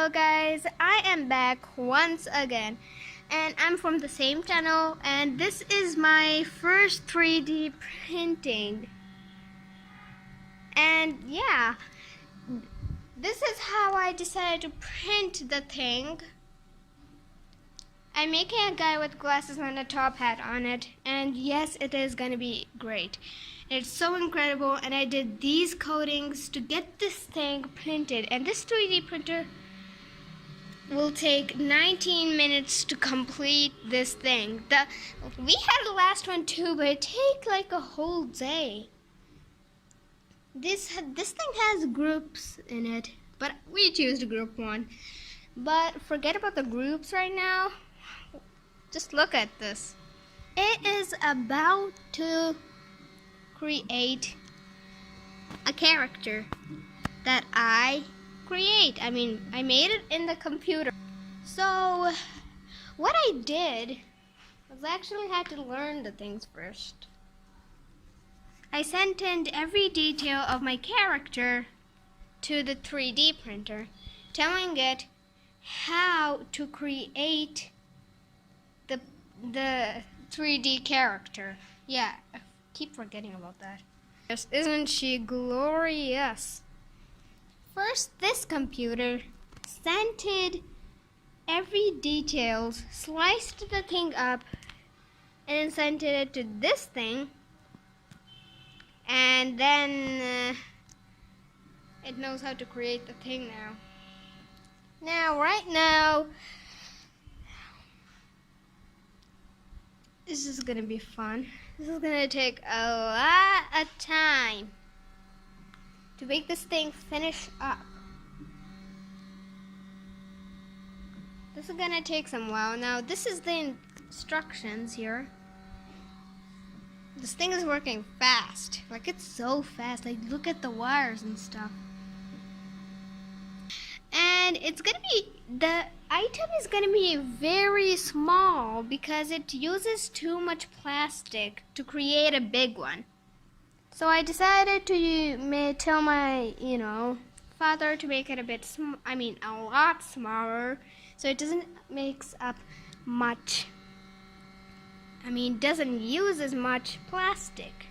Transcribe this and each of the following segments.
Hello guys, I am back once again and I'm from the same channel and this is my first 3D printing. And yeah, this is how I decided to print the thing. I'm making a guy with glasses and a top hat on it, and yes, it is gonna be great. It's so incredible, and I did these coatings to get this thing printed, and this 3D printer will take 19 minutes to complete this thing. We had the last one too, but it takes like a whole day. This thing has groups in it, but we choose group 1. But forget about the groups right now. Just look at this. It is about to create a character that I create. I made it in the computer. So what I did was I actually had to learn the things first. I sent in every detail of my character to the 3D printer, telling it how to create the 3D character. Yeah, I keep forgetting about that. Yes, isn't she glorious? First, this computer sent it every details, sliced the thing up, and then sent it to this thing, and then it knows how to create the thing now. Right now, this is gonna be fun. This is gonna take a lot of time to make this thing finish up. This is gonna take some while. Now, this is the instructions here. This thing is working fast. Like, it's so fast. Like, look at the wires and stuff. And it's gonna be, the item is gonna be very small because it uses too much plastic to create a big one. So I decided to tell my, father to make it a lot smaller, so it doesn't mix up much. Doesn't use as much plastic.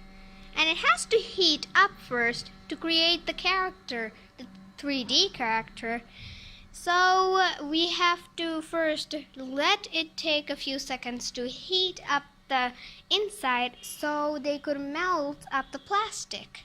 And it has to heat up first to create the character, the 3D character. So we have to first let it take a few seconds to heat up the inside so they could melt up the plastic.